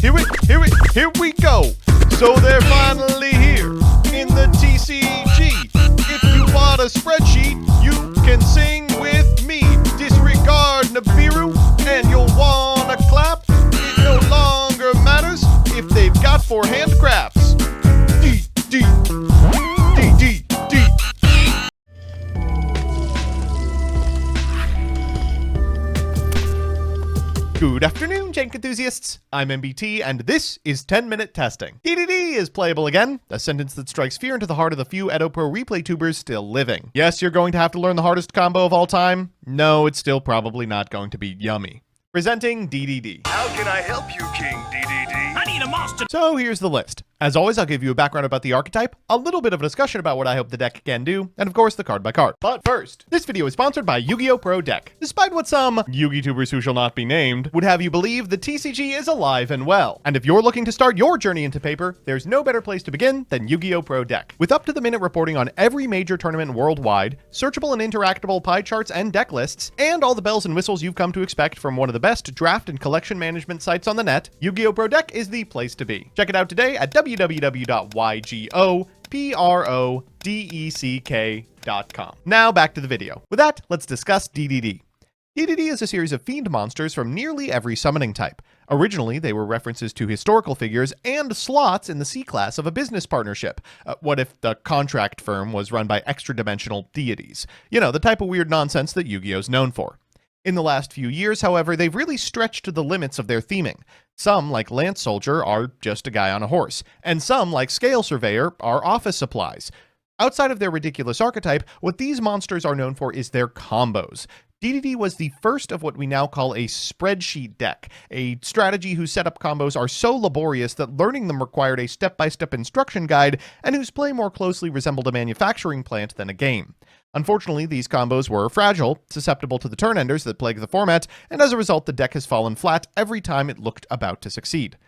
Here we go. So they're finally here in the TCG. If you want a spreadsheet, you can sing with me. Disregard Nibiru and you'll wanna clap. It no longer matters if they've got four handcrafts. D. Good afternoon, jank enthusiasts. I'm MBT, and this is 10-Minute Testing. DDD is playable again, a sentence that strikes fear into the heart of the few Edo Pro replay tubers still living. Yes, you're going to have to learn the hardest combo of all time. No, it's still probably not going to be yummy. Presenting DDD. How can I help you, King DDD? I need a monster. So here's the list. As always, I'll give you a background about the archetype, a little bit of a discussion about what I hope the deck can do, and of course the card by card. But first, this video is sponsored by Yu-Gi-Oh! Pro Deck. Despite what some Yu-Gi tubers who shall not be named would have you believe, the TCG is alive and well. And if you're looking to start your journey into paper, there's no better place to begin than Yu-Gi-Oh! Pro Deck. With up-to-the-minute reporting on every major tournament worldwide, searchable and interactable pie charts and deck lists, and all the bells and whistles you've come to expect from one of the best draft and collection management sites on the net, Yu-Gi-Oh! Pro Deck is the place to be. Check it out today at www.ygoprodeck.com. Now back to the video. With that, let's discuss DDD. DDD is a series of fiend monsters from nearly every summoning type. Originally, they were references to historical figures and slots in the C-class of a business partnership. What if the contract firm was run by extra-dimensional deities? You know, the type of weird nonsense that Yu-Gi-Oh's known for. In the last few years, however, they've really stretched to the limits of their theming. Some, like Lance Soldier, are just a guy on a horse, and some, like Scale Surveyor, are office supplies. Outside of their ridiculous archetype, what these monsters are known for is their combos. DDD was the first of what we now call a spreadsheet deck, a strategy whose setup combos are so laborious that learning them required a step-by-step instruction guide, and whose play more closely resembled a manufacturing plant than a game. Unfortunately, these combos were fragile, susceptible to the turn enders that plague the format, and as a result, the deck has fallen flat every time it looked about to succeed.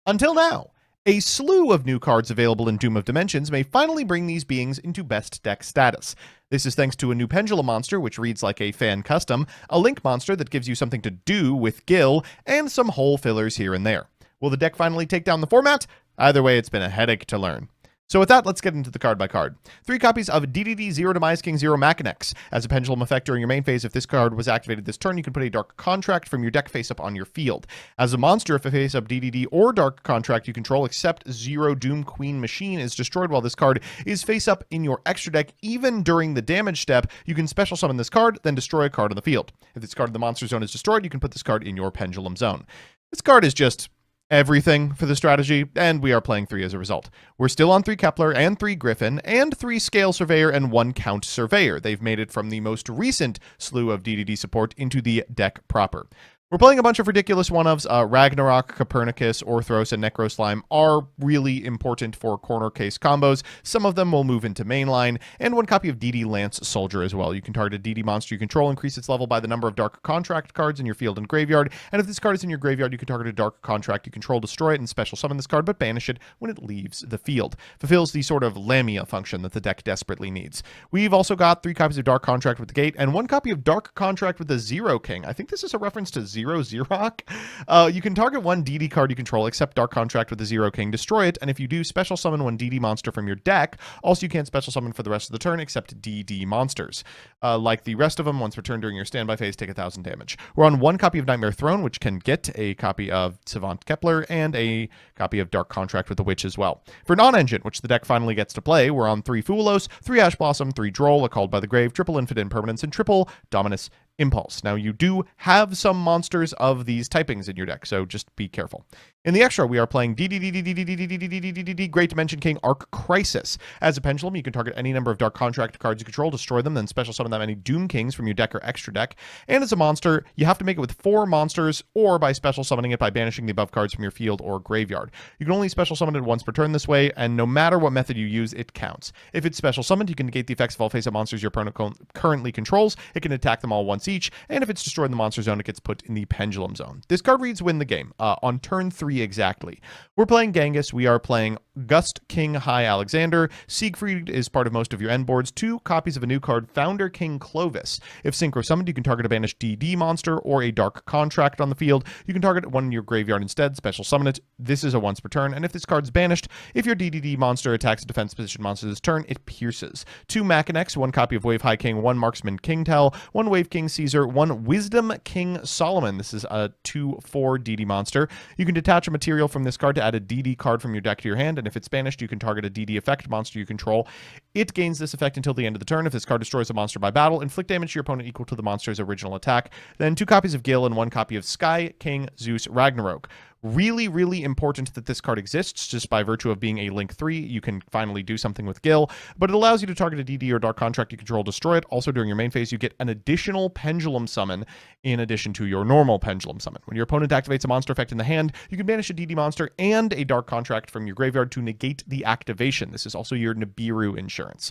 Until now. A slew of new cards available in Doom of Dimensions may finally bring these beings into best deck status. This is thanks to a new Pendulum monster, which reads like a fan custom, a Link monster that gives you something to do with Gil, and some hole fillers here and there. Will the deck finally take down the format? Either way, it's been a headache to learn. So with that, let's get into the card by card. 3 copies of DDD 0 Demise King 0 Machinex. As a pendulum effect during your main phase, if this card was activated this turn, you can put a Dark Contract from your deck face-up on your field. As a monster, if a face-up DDD or Dark Contract you control except 0 Doom Queen Machine is destroyed while this card is face-up in your extra deck, even during the damage step, you can special summon this card, then destroy a card on the field. If this card in the monster zone is destroyed, you can put this card in your pendulum zone. This card is just everything for the strategy, and we are playing 3 as a result. We're still on 3 Kepler and 3 Griffin and 3 Scale Surveyor and 1 Count Surveyor. They've made it from the most recent slew of DDD support into the deck proper. We're playing a bunch of ridiculous one-ofs. Ragnarok, Copernicus, Orthros, and Necroslime are really important for corner case combos. Some of them will move into mainline, and 1 copy of DD Lance Soldier as well. You can target a DD monster you control, increase its level by the number of Dark Contract cards in your field and graveyard, and if this card is in your graveyard, you can target a Dark Contract you control, destroy it, and special summon this card, but banish it when it leaves the field. Fulfills the sort of Lamia function that the deck desperately needs. We've also got 3 copies of Dark Contract with the Gate, and 1 copy of Dark Contract with the Zero King. I think this is a reference to Zero Xerox. You can target 1 DD card you control, except Dark Contract with the Zero King, destroy it, and if you do, special summon 1 DD monster from your deck. Also, you can't special summon for the rest of the turn except DD monsters. Like the rest of them, once returned during your standby phase, take 1,000 damage. We're on 1 copy of Nightmare Throne, which can get a copy of Savant Kepler and a copy of Dark Contract with the Witch as well. For non-engine, which the deck finally gets to play, we're on 3 Foolos, 3 Ash Blossom, 3 Droll, a Called by the Grave, triple Infinite Impermanence, and triple Dominus Impulse. Now, you do have some monsters of these typings in your deck, so just be careful. In the extra, we are playing Great Dimension King Arc Crisis. As a pendulum, you can target any number of Dark Contract cards you control, destroy them, then special summon them any Doom Kings from your deck or extra deck. And as a monster, you have to make it with 4 monsters, or by special summoning it by banishing the above cards from your field or graveyard. You can only special summon it once per turn this way, and no matter what method you use, it counts. If it's special summoned, you can negate the effects of all face-up monsters your opponent currently controls. It can attack them all once each, and if it's destroyed in the monster zone, it gets put in the pendulum zone. This card reads Win the Game. On turn 3 3 exactly. We're playing Genghis. We are playing Gust King High Alexander. Siegfried is part of most of your end boards. 2 copies of a new card, Founder King Clovis. If synchro summoned, you can target a banished DD monster or a dark contract on the field. You can target one in your graveyard instead, special summon it. This is a once per turn, and if this card's banished, if your DDD monster attacks a defense position monster this turn, it pierces. 2 Machinex, 1 copy of Wave High King, 1 Marksman Kingtel, 1 Wave King Caesar, 1 Wisdom King Solomon. This is a 2/4 DD monster. You can detach a material from this card to add a DD card from your deck to your hand, and if it's banished, you can target a DD effect monster you control. It gains this effect until the end of the turn. If this card destroys a monster by battle, inflict damage to your opponent equal to the monster's original attack. Then 2 copies of Gil and 1 copy of Sky King Zeus Ragnarok. Really, really important that this card exists. Just by virtue of being a Link 3, you can finally do something with Gil, but it allows you to target a DD or Dark Contract you control, destroy it. Also, during your main phase, you get an additional Pendulum Summon in addition to your normal Pendulum Summon. When your opponent activates a monster effect in the hand, you can banish a DD monster and a Dark Contract from your graveyard to negate the activation. This is also your Nibiru insurance.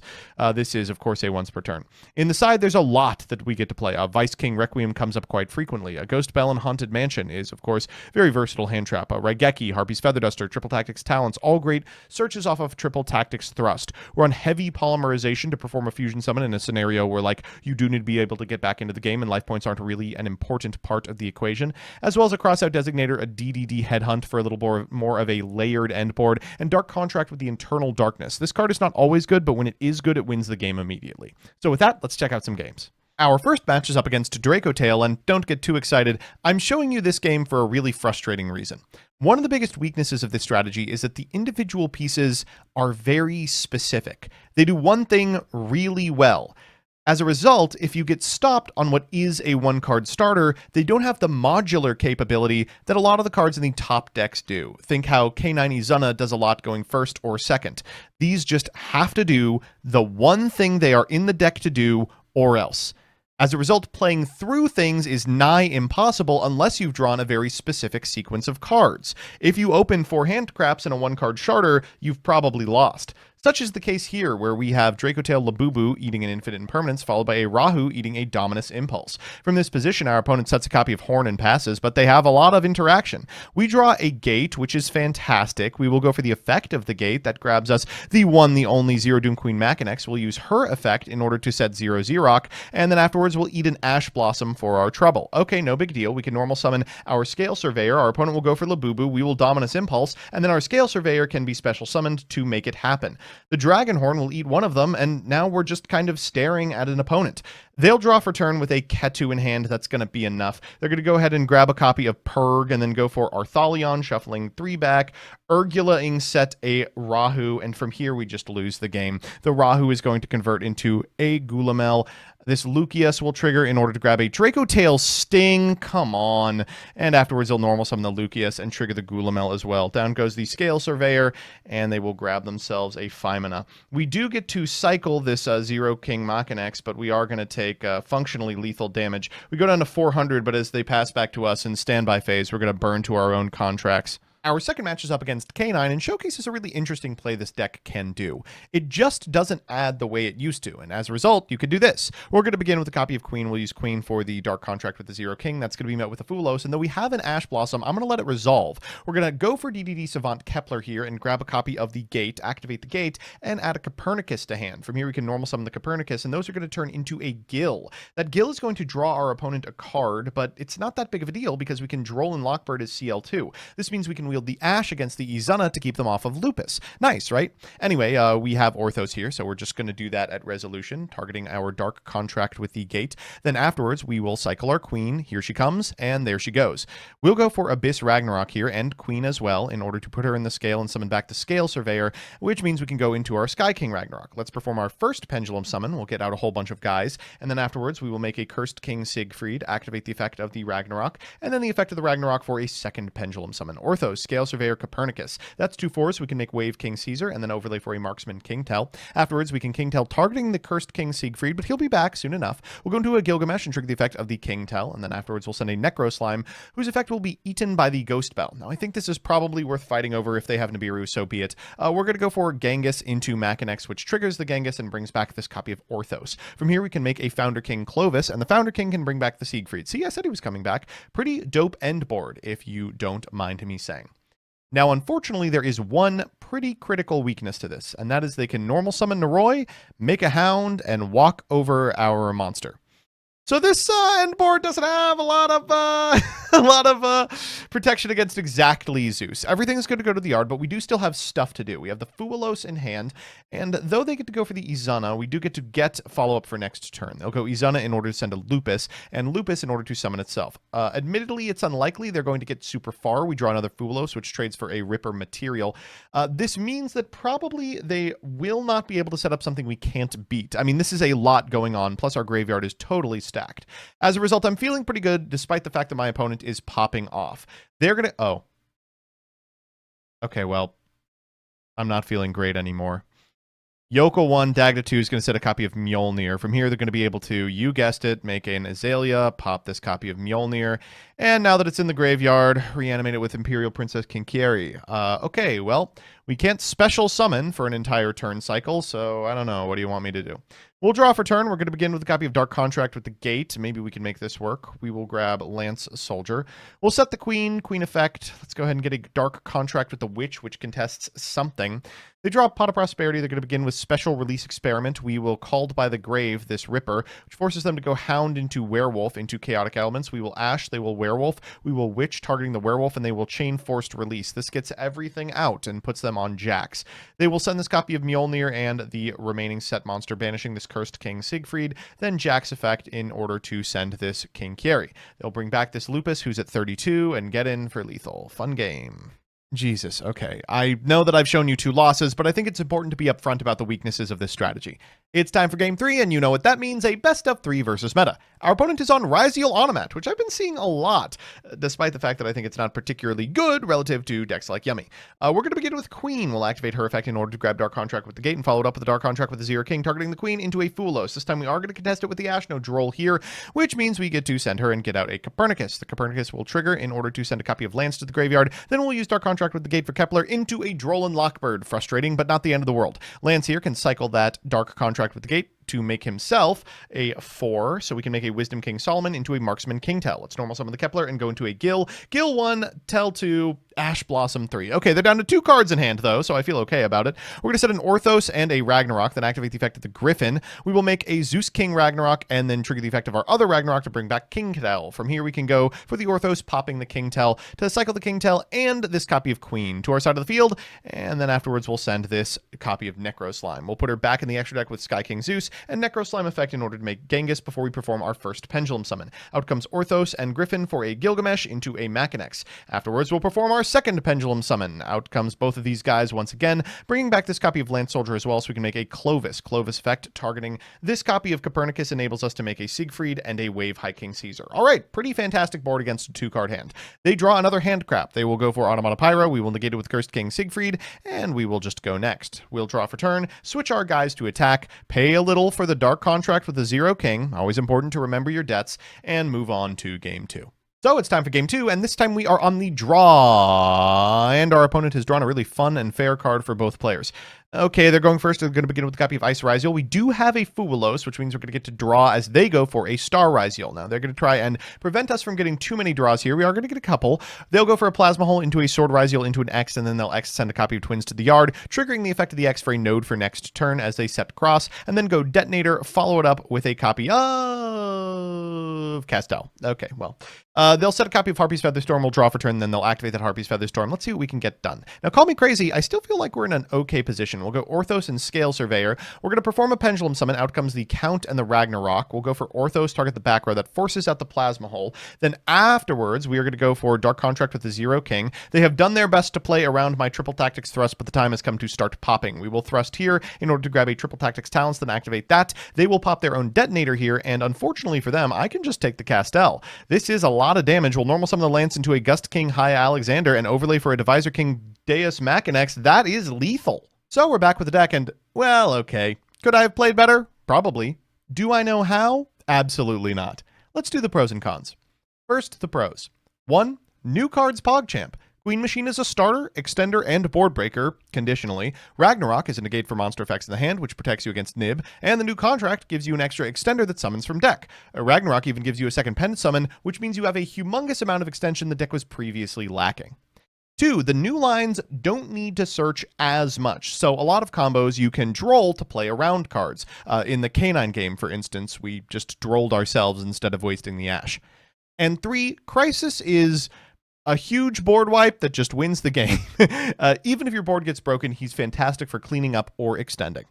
This is, of course, a once per turn. In the side, there's a lot that we get to play. Vice King Requiem comes up quite frequently. A Ghost Bell and Haunted Mansion is, of course, very versatile hand trap. Raigeki, Harpy's Feather Duster, Triple Tactics Talents, all great searches off of Triple Tactics Thrust. We're on heavy polymerization to perform a fusion summon in a scenario where, like, you do need to be able to get back into the game and life points aren't really an important part of the equation, as well as a Crossout Designator, a DDD Headhunt for a little more of a layered end board, and Dark Contract with the Internal Darkness. This card is not always good, but when it is good, it wins the game immediately. So with that, let's check out some games. Our first match is up against Draco Tail, and don't get too excited, I'm showing you this game for a really frustrating reason. One of the biggest weaknesses of this strategy is that the individual pieces are very specific. They do one thing really well. As a result, if you get stopped on what is a one-card starter, they don't have the modular capability that a lot of the cards in the top decks do. Think how K9 Izuna does a lot going first or second. These just have to do the one thing they are in the deck to do, or else. As a result, playing through things is nigh impossible unless you've drawn a very specific sequence of cards. If you open 4 handcrafts and a 1-card charter, you've probably lost. Such is the case here, where we have Dracotail Labubu eating an Infinite Impermanence, followed by a Rahu eating a Dominus Impulse. From this position, our opponent sets a copy of Horn and passes, but they have a lot of interaction. We draw a Gate, which is fantastic. We will go for the effect of the Gate. That grabs us the one, the only Zero Doom Queen Machinex. We'll use her effect in order to set 0 Xerox, and then afterwards we'll eat an Ash Blossom for our trouble. Okay, no big deal. We can normal summon our Scale Surveyor. Our opponent will go for Labubu. We will Dominus Impulse, and then our Scale Surveyor can be special summoned to make it happen. The Dragonhorn will eat one of them, and now we're just kind of staring at an opponent. They'll draw for turn with a Ketu in hand. That's going to be enough. They're going to go ahead and grab a copy of Purg, and then go for Arthalion, shuffling 3 back. Urgula-ing set a Rahu, and from here we just lose the game. The Rahu is going to convert into a Gulamel. This Lucius will trigger in order to grab a Draco Tail Sting. Come on. And afterwards, they'll normal summon the Lucius and trigger the Gulamel as well. Down goes the Scale Surveyor, and they will grab themselves a Phimina. We do get to cycle this Zero King Machinex, but we are going to take functionally lethal damage. We go down to 400, but as they pass back to us in standby phase, we're going to burn to our own contracts. Our second match is up against K9 and showcases a really interesting play this deck can do. It just doesn't add the way it used to, and as a result, you could do this. We're going to begin with a copy of Queen. We'll use Queen for the Dark Contract with the Zero King. That's going to be met with a Fulos, and though we have an Ash Blossom, I'm going to let it resolve. We're going to go for DDD Savant Kepler here and grab a copy of the Gate, activate the Gate, and add a Copernicus to hand. From here, we can normal summon the Copernicus, and those are going to turn into a Gil. That Gil is going to draw our opponent a card, but it's not that big of a deal because we can Droll and Lockbird as CL2. This means we can wield the Ash against the Izuna to keep them off of Lupus. Nice, right? Anyway, we have Orthos here, so we're just going to do that at resolution, targeting our Dark Contract with the Gate. Then afterwards, we will cycle our Queen. Here she comes, and there she goes. We'll go for Abyss Ragnarok here, and Queen as well, in order to put her in the scale and summon back the Scale Surveyor, which means we can go into our Sky King Ragnarok. Let's perform our first Pendulum Summon. We'll get out a whole bunch of guys, and then afterwards, we will make a Cursed King Siegfried, activate the effect of the Ragnarok, and then the effect of the Ragnarok for a second Pendulum Summon. Orthos, Scale Surveyor, Copernicus. That's 2 4s. We can make Wave King Caesar and then overlay for a Marksman Kingtel. Afterwards, we can Kingtel targeting the Cursed King Siegfried, but he'll be back soon enough. We'll go into a Gilgamesh and trigger the effect of the Kingtel, and then afterwards we'll send a Necro Slime, whose effect will be eaten by the Ghost Bell. Now, I think this is probably worth fighting over. If they have Nibiru, so be it. We're going to go for Genghis into Machinex, which triggers the Genghis and brings back this copy of Orthos. From here, we can make a Founder King Clovis, and the Founder King can bring back the Siegfried. See, I said he was coming back. Pretty dope end board, if you don't mind me saying. Now, unfortunately, there is one pretty critical weakness to this, and that is they can normal summon Noroi, make a Hound, and walk over our monster. So this end board doesn't have a lot of protection against exactly Zeus. Everything's going to go to the yard, but we do still have stuff to do. We have the Fuelos in hand, and though they get to go for the Izana, we do get follow-up for next turn. They'll go Izana in order to send a Lupus, and Lupus in order to summon itself. Admittedly, it's unlikely they're going to get super far. We draw another Fuelos, which trades for a Ripper material. This means that probably they will not be able to set up something we can't beat. I mean, this is a lot going on, plus our graveyard is totally stacked. As a result, I'm feeling pretty good, despite the fact that my opponent is popping off. They're going to... Oh. Okay, well, I'm not feeling great anymore. Yoko 1, Dagda 2 is going to set a copy of Mjolnir. From here, they're going to be able to, you guessed it, make an Azalea, pop this copy of Mjolnir, and now that it's in the graveyard, reanimate it with Imperial Princess Kinkieri. Okay, well, we can't special summon for an entire turn cycle, so I don't know. What do you want me to do? We'll draw for turn. We're going to begin with a copy of Dark Contract with the Gate. Maybe we can make this work. We will grab Lance Soldier. We'll set the Queen effect. Let's go ahead and get a Dark Contract with the Witch, which contests something. They draw Pot of Prosperity. They're going to begin with Special Release Experiment. We will Called by the Grave this Ripper, which forces them to go Hound into Werewolf into Chaotic Elements. We will Ash. They will Werewolf. We will Witch, targeting the Werewolf, and they will Chain Forced Release. This gets everything out and puts them on Jax. They will send this copy of Mjolnir and the remaining set monster, banishing this Cursed King Siegfried, then Jax effect in order to send this King Kieri. They'll bring back this Lupus, who's at 32, and get in for lethal. Fun game. Jesus, okay. I know that I've shown you 2 losses, but I think it's important to be upfront about the weaknesses of this strategy. It's time for Game 3, and you know what that means, a best of 3 versus meta. Our opponent is on Ryzeal Onomat, which I've been seeing a lot, despite the fact that I think it's not particularly good relative to decks like Yummy. We're going to begin with Queen. We'll activate her effect in order to grab Dark Contract with the Gate and follow it up with the Dark Contract with the Zero King, targeting the Queen into a Fuelos. This time we are going to contest it with the Ash, no Droll here, which means we get to send her and get out a Copernicus. The Copernicus will trigger in order to send a copy of Lance to the graveyard. Then we'll use Dark Contract with the Gate for Kepler into a Droll and Lockbird. Frustrating, but not the end of the world. Lance here can cycle that Dark Contract with the Gate to make himself a 4, so we can make a Wisdom King Solomon into a Marksman King Tell. Let's normal summon the Kepler and go into a Gil. Gil 1, Tell 2, Ash Blossom 3. Okay, they're down to 2 cards in hand, though, so I feel okay about it. We're going to set an Orthos and a Ragnarok, then activate the effect of the Griffin. We will make a Zeus King Ragnarok, and then trigger the effect of our other Ragnarok to bring back King Tell. From here, we can go for the Orthos, popping the King Tell to cycle the King Tell and this copy of Queen to our side of the field, and then afterwards we'll send this copy of Necro Slime. We'll put her back in the extra deck with Sky King Zeus and Necro Slime effect in order to make Genghis before we perform our first Pendulum Summon. Out comes Orthos and Griffin for a Gilgamesh into a Machinex. Afterwards, we'll perform our second Pendulum Summon. Out comes both of these guys once again, bringing back this copy of Lance Soldier as well, so we can make a Clovis. Clovis effect targeting this copy of Copernicus enables us to make a Siegfried and a Wave High King Caesar. All right, pretty fantastic board against a 2-card hand. They draw another hand crap. They will go for Automata Pyro. We will negate it with Cursed King Siegfried, and we will just go next. We'll draw for turn, switch our guys to attack, pay a little for the Dark Contract with the Zero King, always important to remember your debts, and move on to Game 2. So it's time for Game 2, and this time we are on the draw, and our opponent has drawn a really fun and fair card for both players. Okay, they're going first. They're going to begin with a copy of Ice Ryzeal. We do have a Fuelos, which means we're going to get to draw as they go for a Star Ryzeal. Now, they're going to try and prevent us from getting too many draws here. We are going to get a couple. They'll go for a Plasma Hole into a Sword Ryzeal into an X, and then they'll X send a copy of Twins to the yard, triggering the effect of the X for a node for next turn as they set cross, and then go Detonator, follow it up with a copy of Castel. Okay, well, they'll set a copy of Harpy's Featherstorm. We'll draw for turn, then they'll activate that Harpy's Featherstorm. Let's see what we can get done. Now, call me crazy. I still feel like we're in an okay position. We'll go Orthos and Scale Surveyor. We're going to perform a Pendulum Summon. Out comes the Count and the Ragnarok. We'll go for Orthos, target the back row. That forces out the Plasma Hole. Then afterwards, we are going to go for Dark Contract with the Zero King. They have done their best to play around my Triple Tactics thrust, but the time has come to start popping. We will thrust here in order to grab a Triple Tactics Talents, then activate that. They will pop their own Detonator here, and unfortunately for them, I can just take the Castel. This is a lot of damage. We'll normal summon the Lance into a Gust King High Alexander and overlay for a Divisor King Deus Machinex. That is lethal. So we're back with the deck, and, well, okay. Could I have played better? Probably. Do I know how? Absolutely not. Let's do the pros and cons. First, the pros. 1. New cards PogChamp. Queen Machine is a starter, extender, and board breaker, conditionally. Ragnarok is a negate for monster effects in the hand, which protects you against Nib, and the new contract gives you an extra extender that summons from deck. Ragnarok even gives you a second pen summon, which means you have a humongous amount of extension the deck was previously lacking. 2, the new lines don't need to search as much. So a lot of combos you can droll to play around cards. In the Canine game, for instance, we just drolled ourselves instead of wasting the ash. And 3, Crisis is a huge board wipe that just wins the game. Even if your board gets broken, he's fantastic for cleaning up or extending.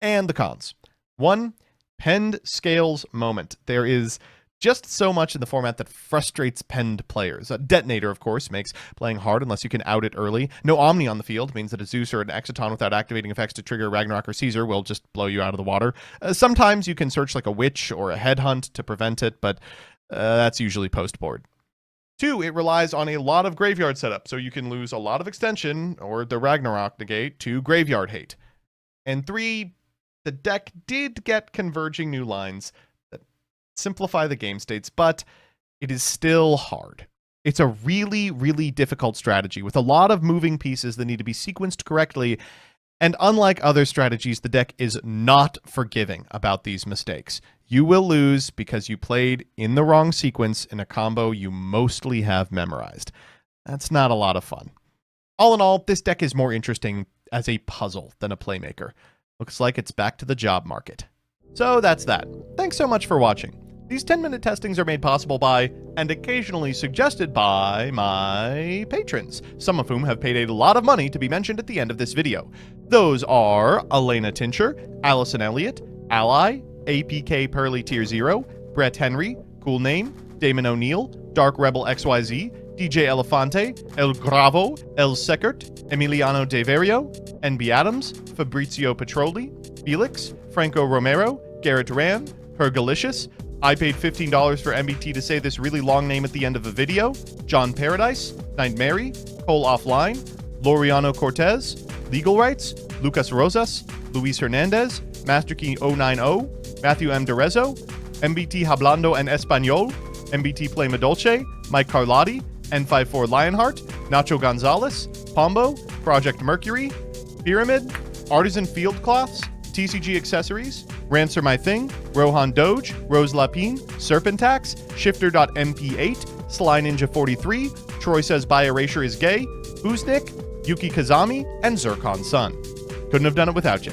And the cons. 1, Penned Scales moment. There is just so much in the format that frustrates penned players. Detonator, of course, makes playing hard unless you can out it early. No Omni on the field means that a Zeus or an Exciton without activating effects to trigger Ragnarok or Caesar will just blow you out of the water. Sometimes you can search like a Witch or a Headhunt to prevent it, but that's usually post-board. 2, it relies on a lot of graveyard setup, so you can lose a lot of extension, or the Ragnarok negate, to graveyard hate. And 3, the deck did get converging new lines that simplify the game states, but it is still hard. It's a really, really difficult strategy with a lot of moving pieces that need to be sequenced correctly, and unlike other strategies, the deck is not forgiving about these mistakes. You will lose because you played in the wrong sequence in a combo you mostly have memorized. That's not a lot of fun. All in all, this deck is more interesting as a puzzle than a playmaker. Looks like it's back to the job market. So that's that. Thanks so much for watching. These 10-minute testings are made possible by, and occasionally suggested by, my patrons, some of whom have paid a lot of money to be mentioned at the end of this video. Those are Elena Tincher, Allison Elliott, Ally, APK Pearly Tier 0, Brett Henry, Cool Name, Damon O'Neill, Dark Rebel XYZ, DJ Elefante, El Gravo, El Secert, Emiliano Deverio, NB Adams, Fabrizio Petroli, Felix, Franco Romero, Garrett Rand, Hergalicious, I paid $15 for MBT to say this really long name at the end of a video, John Paradise, Night Mary, Cole Offline, Loriano Cortez, Legal Rights, Lucas Rosas, Luis Hernandez, MasterKey 090, Matthew M. Derezzo, MBT Hablando en Español, MBT Play Madolce, Mike Carlotti, N54 Lionheart, Nacho Gonzalez, Pombo, Project Mercury, Pyramid, Artisan Field Cloths, TCG Accessories, Ransom My Thing, Rohan Doge, Rose Lapine, Serpentax, Shifter.mp8, Sly Ninja 43, Troy Says By Erasure is Gay, Uznik, Yuki Kazami, and Zircon Sun. Couldn't have done it without you.